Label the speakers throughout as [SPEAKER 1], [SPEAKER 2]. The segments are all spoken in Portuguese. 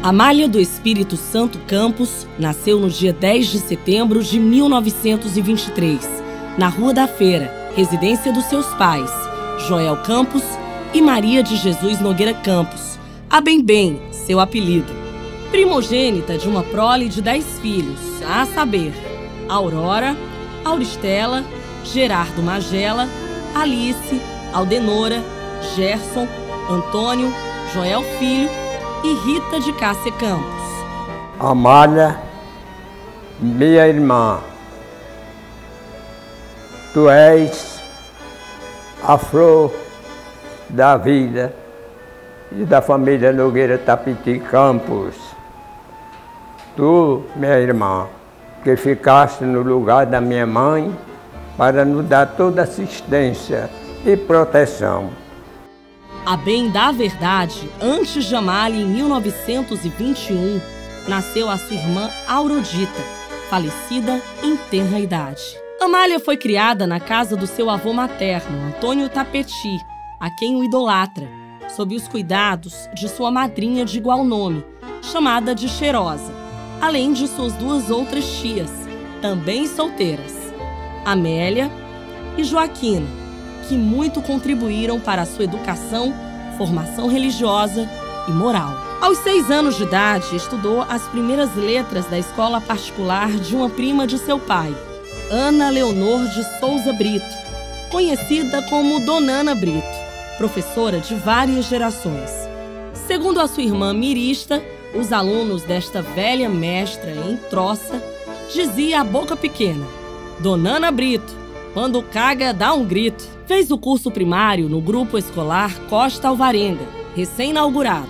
[SPEAKER 1] Amália do Espírito Santo Campos nasceu no dia 10 de setembro de 1923, na Rua da Feira, residência dos seus pais, Joel Campos e Maria de Jesus Nogueira Campos, a Bem, seu apelido. Primogênita de uma prole de 10 filhos, a saber, Aurora, Auristela, Gerardo Magela, Alice, Aldenora, Gerson, Antônio, Joel Filho e Rita de Cássia Campos.
[SPEAKER 2] Amália, minha irmã, tu és a flor da vida e da família Nogueira Tapiti Campos. Tu, minha irmã, que ficaste no lugar da minha mãe para nos dar toda assistência e proteção.
[SPEAKER 1] A bem da verdade, antes de Amália, em 1921, nasceu a sua irmã Aurodita, falecida em tenra idade. Amália foi criada na casa do seu avô materno, Antônio Tapeti, a quem o idolatra, sob os cuidados de sua madrinha de igual nome, chamada de Cheirosa, além de suas duas outras tias, também solteiras, Amélia e Joaquina, que muito contribuíram para a sua educação, formação religiosa e moral. Aos 6 anos de idade, estudou as primeiras letras da escola particular de uma prima de seu pai, Ana Leonor de Souza Brito, conhecida como Dona Ana Brito, professora de várias gerações. Segundo a sua irmã Mirista, os alunos desta velha mestra em troça dizia a boca pequena: Dona Ana Brito, quando caga dá um grito. Fez o curso primário no grupo escolar Costa Alvarenga, recém-inaugurado.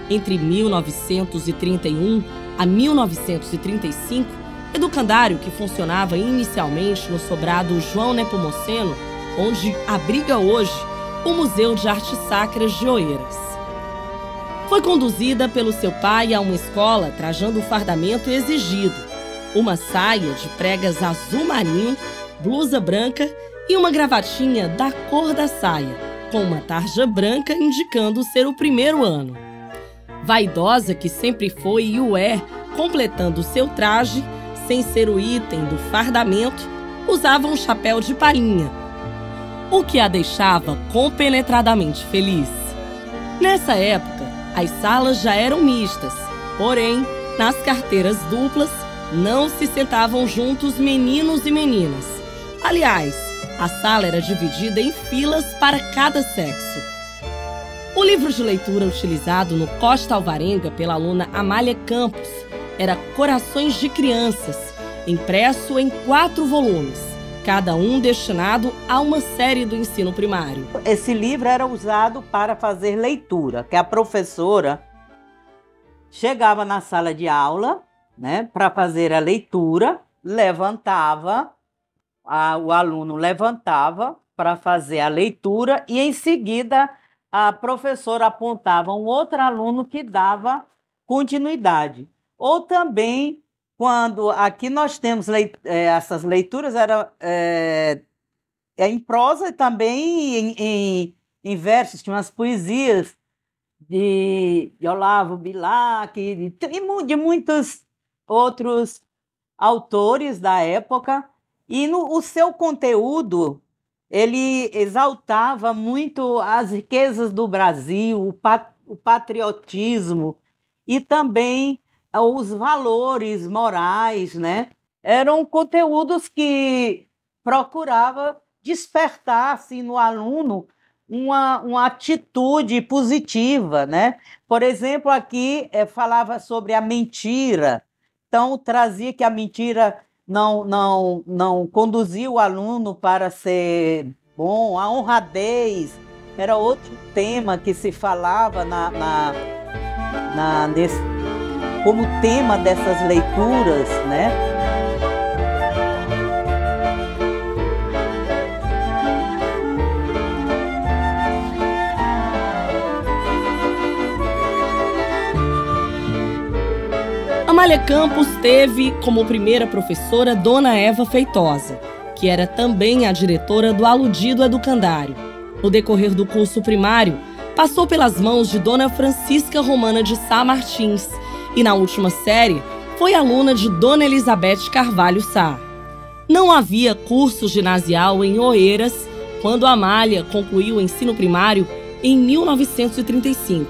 [SPEAKER 1] Entre 1931 a 1935, educandário que funcionava inicialmente no sobrado João Nepomuceno, onde abriga hoje o Museu de Artes Sacras de Oeiras. Foi conduzida pelo seu pai a uma escola trajando o fardamento exigido, uma saia de pregas azul marinho, blusa branca e uma gravatinha da cor da saia, com uma tarja branca indicando ser o primeiro ano. Vaidosa que sempre foi e o é, completando seu traje, sem ser o item do fardamento, usava um chapéu de palhinha, o que a deixava compenetradamente feliz. Nessa época, as salas já eram mistas, porém, nas carteiras duplas, não se sentavam juntos meninos e meninas. Aliás, a sala era dividida em filas para cada sexo. O livro de leitura utilizado no Costa Alvarenga pela aluna Amália Campos era Corações de Crianças, impresso em 4 volumes, cada um destinado a uma série do ensino primário.
[SPEAKER 3] Esse livro era usado para fazer leitura, que a professora chegava na sala de aula, né, para fazer a leitura, levantava, o aluno levantava para fazer a leitura e, em seguida, a professora apontava um outro aluno que dava continuidade. Ou também, quando aqui nós temos essas leituras, era em prosa e também em versos, tinha umas poesias de Olavo Bilac e de muitos outros autores da época. E o seu conteúdo, ele exaltava muito as riquezas do Brasil, o patriotismo e também os valores morais, né? Eram conteúdos que procurava despertar assim, no aluno uma atitude positiva, né? Por exemplo, aqui falava sobre a mentira, então trazia que a mentira não conduzia o aluno para ser bom, a honradez era outro tema que se falava como tema dessas leituras, né?
[SPEAKER 1] Amália Campos teve como primeira professora Dona Eva Feitosa, que era também a diretora do aludido educandário. No decorrer do curso primário, passou pelas mãos de Dona Francisca Romana de Sá Martins e na última série foi aluna de Dona Elizabeth Carvalho Sá. Não havia curso ginasial em Oeiras quando Amália concluiu o ensino primário em 1935.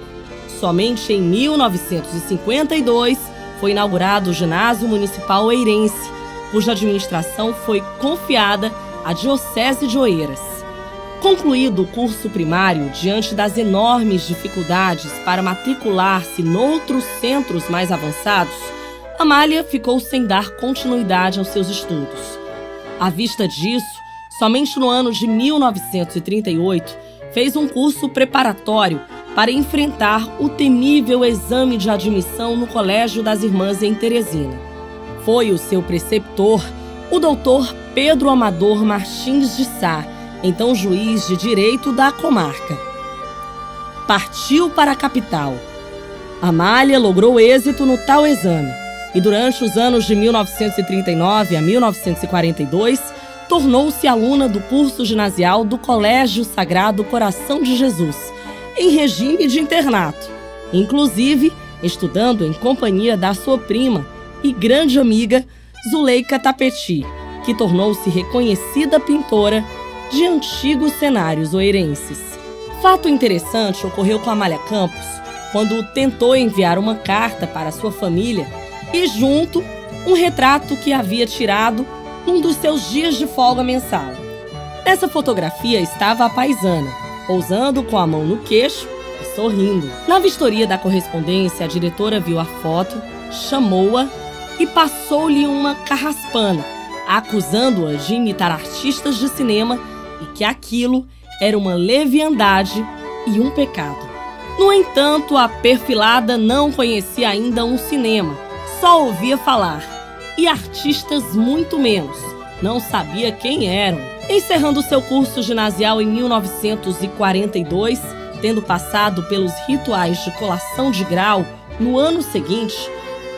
[SPEAKER 1] Somente em 1952 foi inaugurado o Ginásio Municipal Oeirense, cuja administração foi confiada à Diocese de Oeiras. Concluído o curso primário, diante das enormes dificuldades para matricular-se noutros centros mais avançados, Amália ficou sem dar continuidade aos seus estudos. À vista disso, somente no ano de 1938, fez um curso preparatório para enfrentar o temível exame de admissão no Colégio das Irmãs em Teresina. Foi o seu preceptor, o doutor Pedro Amador Martins de Sá, então juiz de direito da comarca. Partiu para a capital. Amália logrou êxito no tal exame e durante os anos de 1939 a 1942 tornou-se aluna do curso ginasial do Colégio Sagrado Coração de Jesus, em regime de internato, inclusive estudando em companhia da sua prima e grande amiga Zuleika Tapeti, que tornou-se reconhecida pintora de antigos cenários oeirenses. Fato interessante ocorreu com Amália Campos quando tentou enviar uma carta para sua família e junto um retrato que havia tirado num dos seus dias de folga mensal. Nessa fotografia estava a paisana, pousando com a mão no queixo e sorrindo. Na vistoria da correspondência, a diretora viu a foto, chamou-a e passou-lhe uma carraspana, acusando-a de imitar artistas de cinema e que aquilo era uma leviandade e um pecado. No entanto, a perfilada não conhecia ainda um cinema, só ouvia falar, e artistas muito menos, não sabia quem eram. Encerrando seu curso ginasial em 1942, tendo passado pelos rituais de colação de grau no ano seguinte,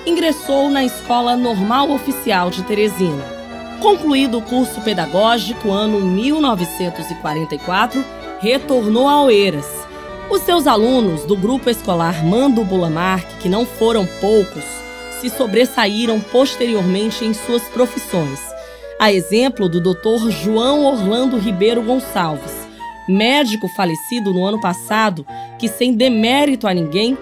[SPEAKER 1] ingressou na Escola Normal Oficial de Teresina. Concluído o curso pedagógico ano 1944, retornou a Oeiras. Os seus alunos do grupo escolar Mando Bulamarque, que não foram poucos, se sobressaíram posteriormente em suas profissões, a exemplo do Dr. João Orlando Ribeiro Gonçalves, médico falecido no ano passado, que, sem demérito a ninguém,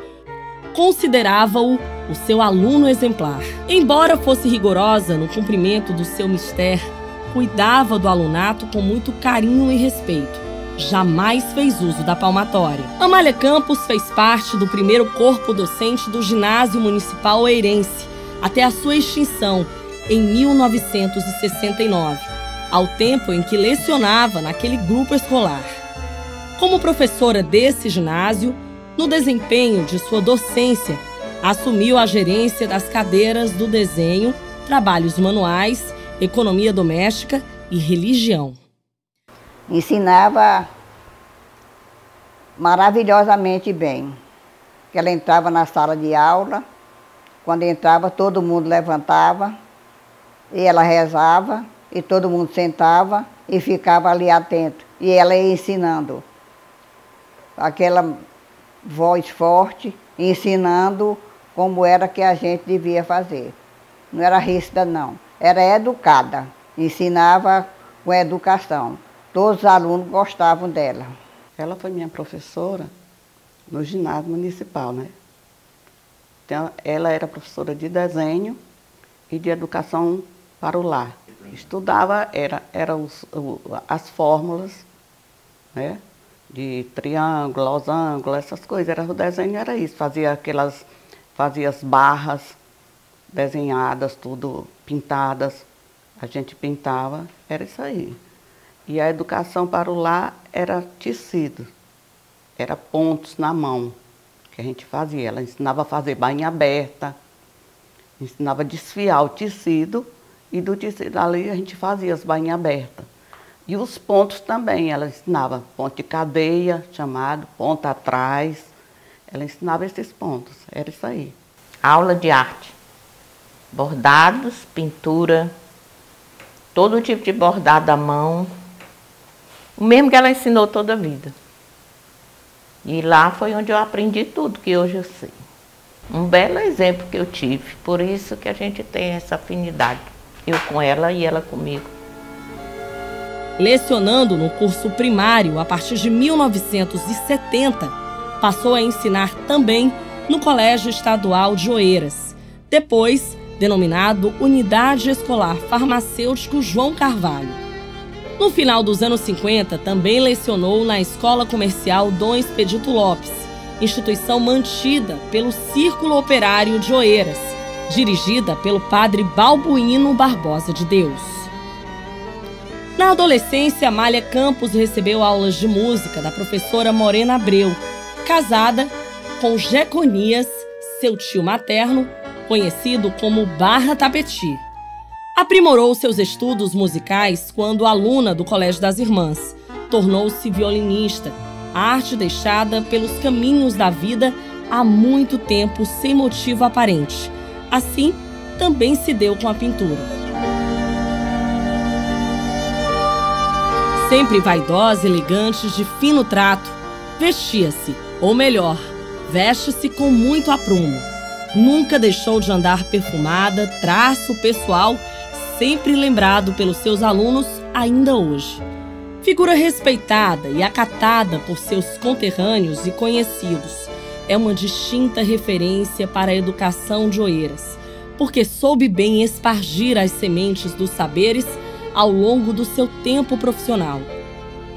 [SPEAKER 1] considerava-o o seu aluno exemplar. Embora fosse rigorosa no cumprimento do seu mistério, cuidava do alunato com muito carinho e respeito. Jamais fez uso da palmatória. Amália Campos fez parte do primeiro corpo docente do Ginásio Municipal Oeirense, até a sua extinção, em 1969, ao tempo em que lecionava naquele grupo escolar. Como professora desse ginásio, no desempenho de sua docência, assumiu a gerência das cadeiras do desenho, trabalhos manuais, economia doméstica e religião.
[SPEAKER 4] Ensinava maravilhosamente bem. Ela entrava na sala de aula, quando entrava todo mundo levantava, e ela rezava, e todo mundo sentava e ficava ali atento. E ela ia ensinando, aquela voz forte, ensinando como era que a gente devia fazer. Não era rígida, não. Era educada, ensinava com educação. Todos os alunos gostavam dela.
[SPEAKER 5] Ela foi minha professora no ginásio municipal, né? Então, ela era professora de desenho e de educação para o lar. Estudava, as fórmulas, né? De triângulo, losango, essas coisas. O desenho era isso, fazia as barras desenhadas, tudo pintadas. A gente pintava, era isso aí. E a educação para o lar era tecido, era pontos na mão que a gente fazia. Ela ensinava a fazer bainha aberta, ensinava a desfiar o tecido e do tecido ali a gente fazia as bainhas abertas. E os pontos também, ela ensinava ponto de cadeia, chamado, ponto atrás. Ela ensinava esses pontos, era isso aí.
[SPEAKER 6] Aula de arte, bordados, pintura, todo tipo de bordado à mão, o mesmo que ela ensinou toda a vida. E lá foi onde eu aprendi tudo que hoje eu sei. Um belo exemplo que eu tive, por isso que a gente tem essa afinidade, eu com ela e ela comigo.
[SPEAKER 1] Lecionando no curso primário a partir de 1970, passou a ensinar também no Colégio Estadual de Oeiras, depois denominado Unidade Escolar Farmacêutico João Carvalho. No final dos anos 50, também lecionou na Escola Comercial Dom Expedito Lopes, instituição mantida pelo Círculo Operário de Oeiras, dirigida pelo padre Balbuíno Barbosa de Deus. Na adolescência, Amália Campos recebeu aulas de música da professora Morena Abreu, casada com Jeconias, seu tio materno, conhecido como Barra Tapeti. Aprimorou seus estudos musicais quando aluna do Colégio das Irmãs. Tornou-se violinista, arte deixada pelos caminhos da vida há muito tempo sem motivo aparente. Assim, também se deu com a pintura. Sempre vaidosa, elegante, de fino trato, vestia-se, ou melhor, veste-se com muito aprumo. Nunca deixou de andar perfumada, traço pessoal, sempre lembrado pelos seus alunos ainda hoje. Figura respeitada e acatada por seus conterrâneos e conhecidos, é uma distinta referência para a educação de Oeiras, porque soube bem espargir as sementes dos saberes ao longo do seu tempo profissional,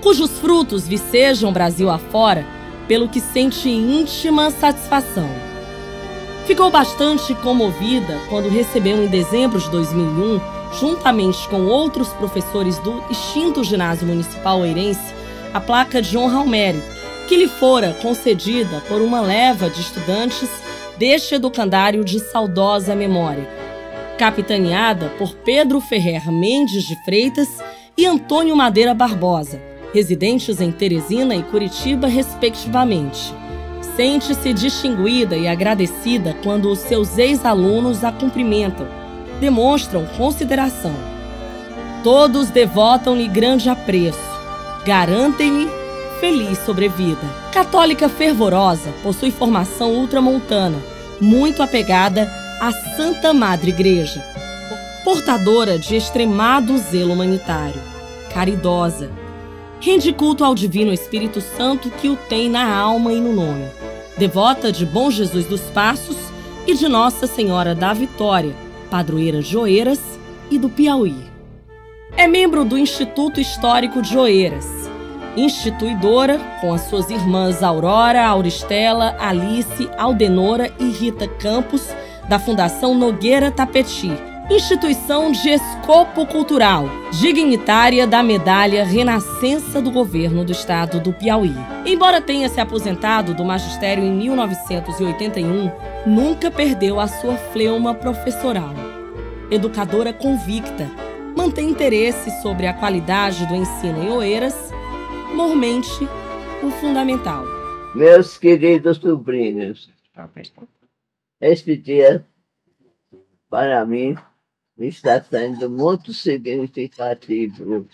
[SPEAKER 1] cujos frutos vicejam Brasil afora, pelo que sente íntima satisfação. Ficou bastante comovida quando recebeu em dezembro de 2001, juntamente com outros professores do extinto Ginásio Municipal Oeirense, a placa de honra ao mérito, que lhe fora concedida por uma leva de estudantes deste educandário de saudosa memória, capitaneada por Pedro Ferrer Mendes de Freitas e Antônio Madeira Barbosa, residentes em Teresina e Curitiba, respectivamente. Sente-se distinguida e agradecida quando os seus ex-alunos a cumprimentam, demonstram consideração. Todos devotam-lhe grande apreço, garantem-lhe feliz sobrevida. Católica fervorosa, possui formação ultramontana, muito apegada à Santa Madre Igreja, portadora de extremado zelo humanitário, caridosa, rende culto ao Divino Espírito Santo que o tem na alma e no nome, devota de Bom Jesus dos Passos e de Nossa Senhora da Vitória, padroeira de Oeiras e do Piauí. É membro do Instituto Histórico de Oeiras, instituidora com as suas irmãs Aurora, Auristela, Alice, Aldenora e Rita Campos, da Fundação Nogueira Tapeti, instituição de escopo cultural, dignitária da Medalha Renascença do Governo do Estado do Piauí. Embora tenha se aposentado do magistério em 1981, nunca perdeu a sua fleuma professoral. Educadora convicta, mantém interesse sobre a qualidade do ensino em Oeiras, mormente o fundamental.
[SPEAKER 7] Meus queridos sobrinhos, este dia, para mim, está sendo muito significativo.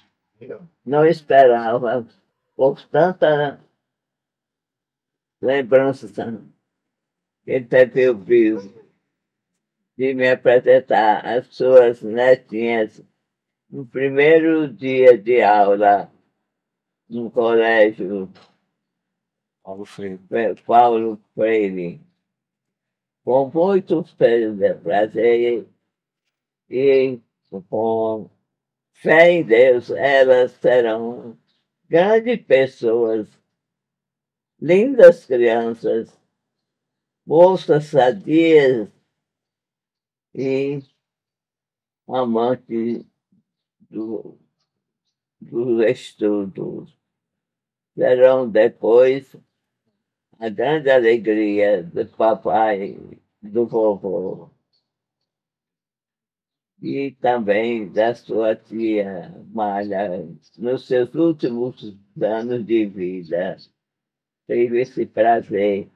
[SPEAKER 7] Não esperava, por tanta lembrança que teve o vivo de me apresentar às suas netinhas no primeiro dia de aula no colégio Paulo Freire. Com muito prazer e com fé em Deus, elas serão grandes pessoas, lindas crianças, moças sadias e amantes do estudo. Serão depois a grande alegria do papai e do vovô. E também da sua tia Malha, nos seus últimos anos de vida. Tive esse prazer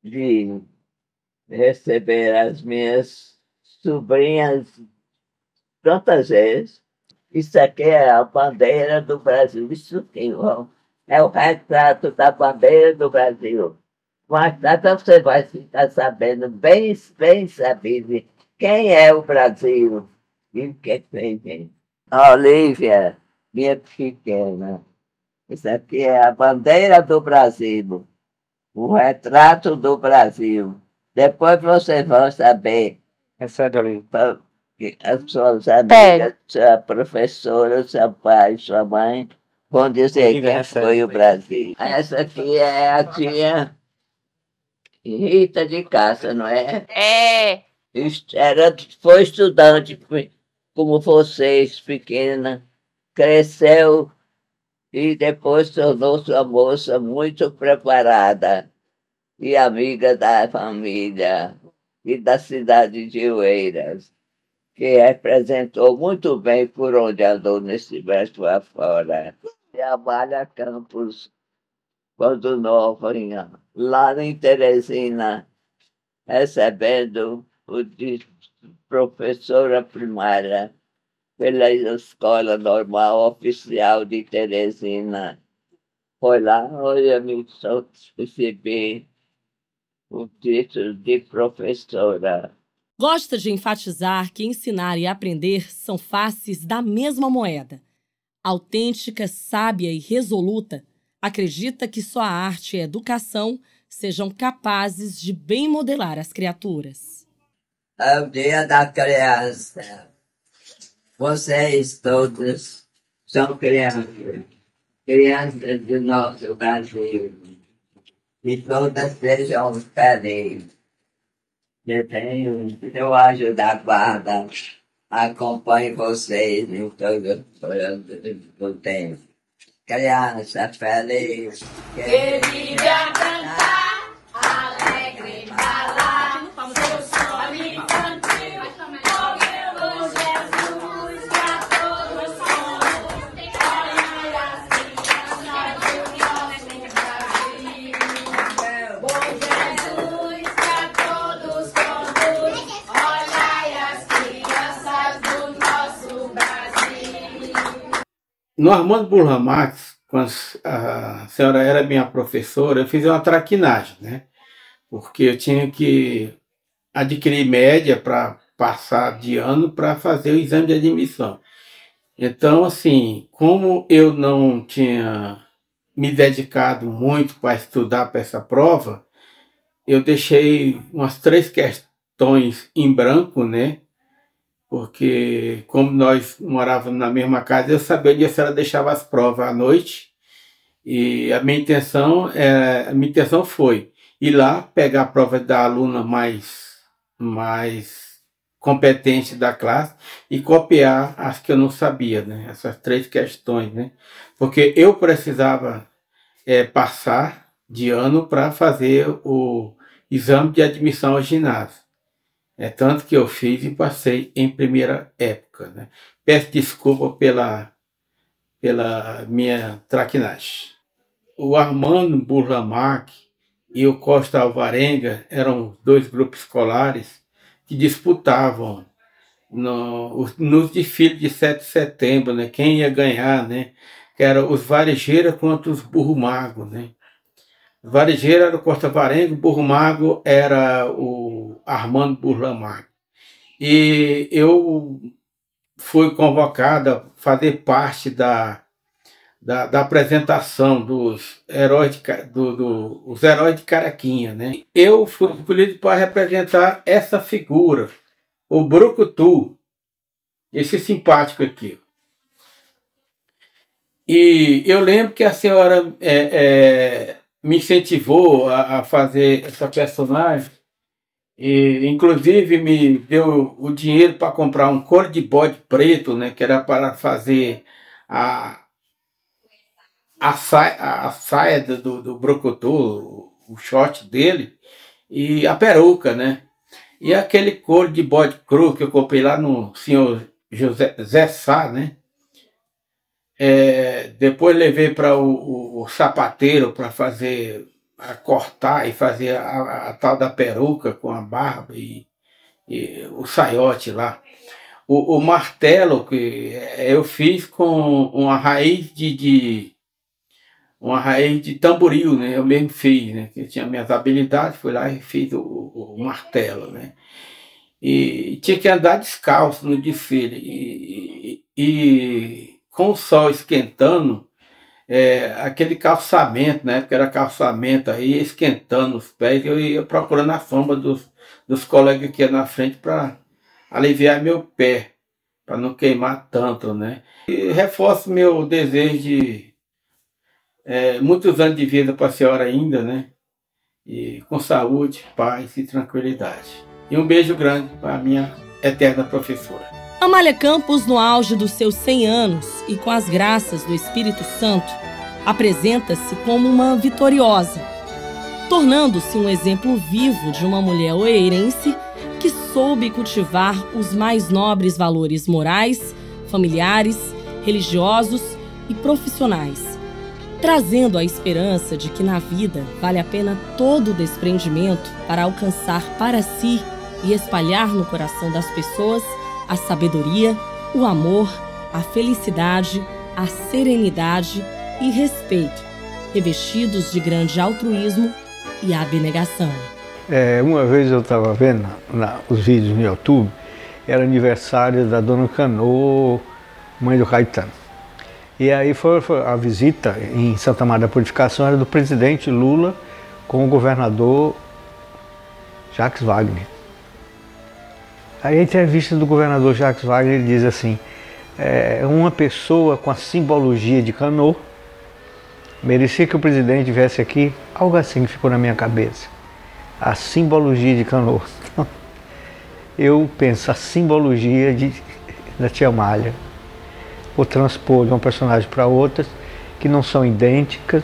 [SPEAKER 7] de receber as minhas sobrinhas tantas vezes. Isso aqui é a bandeira do Brasil. Isso aqui, é o retrato da bandeira do Brasil. Mais tarde você vai ficar sabendo, bem, bem sabido, quem é o Brasil e o que tem. Olívia, minha pequena, isso aqui é a bandeira do Brasil, o retrato do Brasil. Depois vocês vão saber.
[SPEAKER 2] Recebe, Olívia.
[SPEAKER 7] As suas amigas, sua professora, seu pai, sua mãe vão dizer quem foi o Brasil. Essa aqui é a tia Rita de Cássia, não é?
[SPEAKER 6] É.
[SPEAKER 7] Foi estudante como vocês, pequena, cresceu e depois tornou-se uma moça muito preparada e amiga da família e da cidade de Oeiras, que representou muito bem por onde andou nesse verso afora. Trabalha Campos, quando novinha, lá em Teresina, recebendo o de professora primária pela Escola Normal Oficial de Teresina. Foi lá onde eu me recebi o título de professora.
[SPEAKER 1] Gosta de enfatizar que ensinar e aprender são faces da mesma moeda. Autêntica, sábia e resoluta, acredita que só a arte e a educação sejam capazes de bem modelar as criaturas.
[SPEAKER 7] É o Dia da Criança. Vocês todos são crianças, crianças do nosso Brasil. E todas sejam felizes. Eu anjo da guarda, acompanho vocês em todo o tempo. Criança feliz,
[SPEAKER 8] Queria cantar, alegre falar, seu som infantil, com Jesus que a todos somos. Olha assim, cantar do nosso Brasil. Com Jesus que a todos conduz, olha as crianças do nosso Brasil.
[SPEAKER 9] No Armando Burla Marx, quando a senhora era minha professora, eu fiz uma traquinagem, né? Porque eu tinha que adquirir média para passar de ano para fazer o exame de admissão. Então, assim, como eu não tinha me dedicado muito para estudar para essa prova, eu deixei umas 3 questões em branco, né? Porque como nós morávamos na mesma casa, eu sabia onde a senhora deixava as provas à noite, e a minha intenção foi ir lá, pegar a prova da aluna mais competente da classe e copiar as que eu não sabia, né? Essas 3 questões, né? Porque eu precisava passar de ano para fazer o exame de admissão ao ginásio. É tanto que eu fiz e passei em primeira época, né? Peço desculpa pela minha traquinagem. O Armando Burla Marx e o Costa Alvarenga eram 2 grupos escolares que disputavam nos desfiles de 7 de setembro, né? Quem ia ganhar, né? Que eram os varejeiros contra os burro mago, né? Varejeiro era o Costa Alvarenga, o burro mago era o Armando Burla Marx. E eu fui convocado a fazer parte da apresentação dos heróis os heróis de Caraquinha, né? Eu fui escolhido para representar essa figura, o Brucutu, esse simpático aqui. E eu lembro que a senhora me incentivou a fazer essa personagem, e inclusive me deu o dinheiro para comprar um couro de bode preto, né, que era para fazer a saia do Brucutu, o short dele, e a peruca, né? E aquele couro de bode cru que eu comprei lá no senhor José Sá, né? Depois levei para o sapateiro para fazer, cortar e fazer a tal da peruca com a barba e o saiote lá. O martelo que eu fiz com uma raiz uma raiz de tamboril, né? Eu mesmo fiz, né? Eu tinha minhas habilidades, fui lá e fiz o martelo, né? E tinha que andar descalço no desfile. E com o sol esquentando, aquele calçamento, né? Porque era calçamento aí, esquentando os pés, eu ia procurando a sombra dos colegas que iam na frente para aliviar meu pé, para não queimar tanto, né? E reforço meu desejo de muitos anos de vida para a senhora ainda, né? E com saúde, paz e tranquilidade. E um beijo grande para a minha eterna professora.
[SPEAKER 1] Amália Campos, no auge dos seus 100 anos e com as graças do Espírito Santo, apresenta-se como uma vitoriosa, tornando-se um exemplo vivo de uma mulher oeirense que soube cultivar os mais nobres valores morais, familiares, religiosos e profissionais, trazendo a esperança de que na vida vale a pena todo o desprendimento para alcançar para si e espalhar no coração das pessoas a sabedoria, o amor, a felicidade, a serenidade e respeito, revestidos de grande altruísmo e abnegação.
[SPEAKER 10] Uma vez eu estava vendo os vídeos no YouTube, era aniversário da Dona Cano, mãe do Caetano. E aí foi a visita em Santa Maria da Purificação, era do presidente Lula com o governador Jacques Wagner. Aí a entrevista do governador Jacques Wagner, ele diz assim, uma pessoa com a simbologia de Cano merecia que o presidente viesse aqui, algo assim que ficou na minha cabeça. A simbologia de Cano. Eu penso, a simbologia da tia Amália. O transpor de uma personagem para outras que não são idênticas,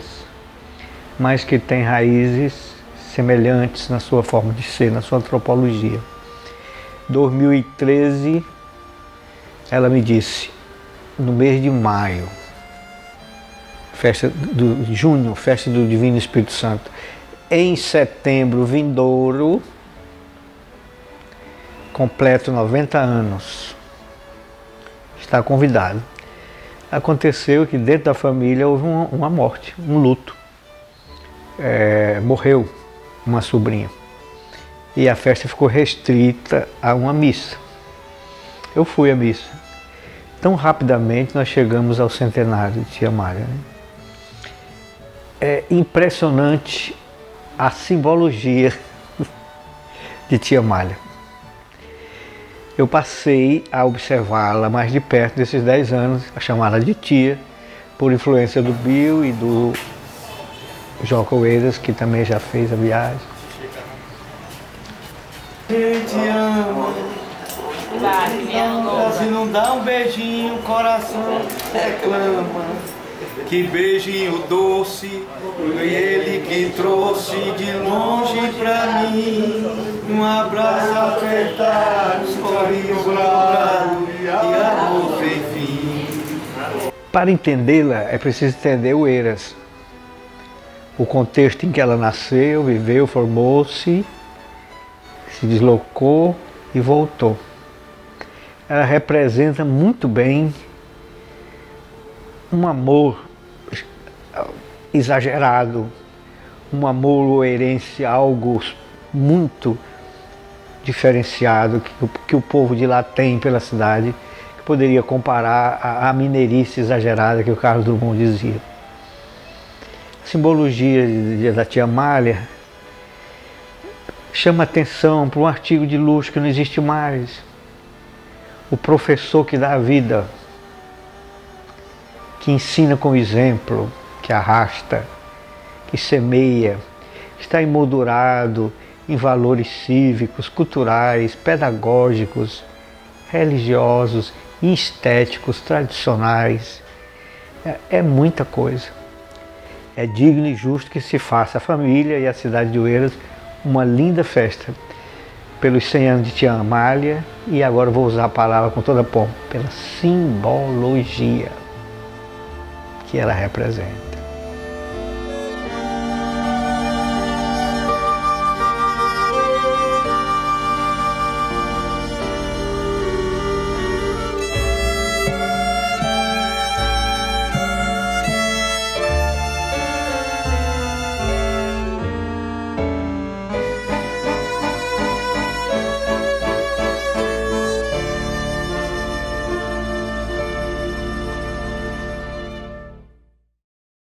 [SPEAKER 10] mas que têm raízes semelhantes na sua forma de ser, na sua antropologia. 2013, ela me disse, no mês de maio, junho, festa do Divino Espírito Santo, em setembro vindouro, completo 90 anos, está convidado. Aconteceu que dentro da família houve uma morte, um luto. Morreu uma sobrinha. E a festa ficou restrita a uma missa. Eu fui à missa. Tão rapidamente nós chegamos ao centenário de tia Amália, né? É impressionante a simbologia de tia Amália. Eu passei a observá-la mais de perto desses 10 anos, a chamá-la de tia, por influência do Bill e do Joca Oeiras, que também já fez a viagem.
[SPEAKER 11] Te amo. Se não dá um beijinho, o coração reclama. Que beijinho doce, foi ele que trouxe de longe pra mim. Um abraço apertado, sorriso dourado e amor sem fim.
[SPEAKER 10] Para entendê-la, é preciso entender o Oeiras. O contexto em que ela nasceu, viveu, formou-se, se deslocou e voltou. Ela representa muito bem um amor exagerado, um amor oeirense, algo muito diferenciado que o povo de lá tem pela cidade, que poderia comparar à mineirice exagerada que o Carlos Drummond dizia. A simbologia da tia Amália chama atenção para um artigo de luxo que não existe mais. O professor que dá a vida, que ensina com exemplo, que arrasta, que semeia, está emoldurado em valores cívicos, culturais, pedagógicos, religiosos, estéticos, tradicionais. É muita coisa. É digno e justo que se faça a família e a cidade de Oeiras uma linda festa pelos 100 anos de tia Amália, e agora vou usar a palavra com toda a pompa, pela simbologia que ela representa.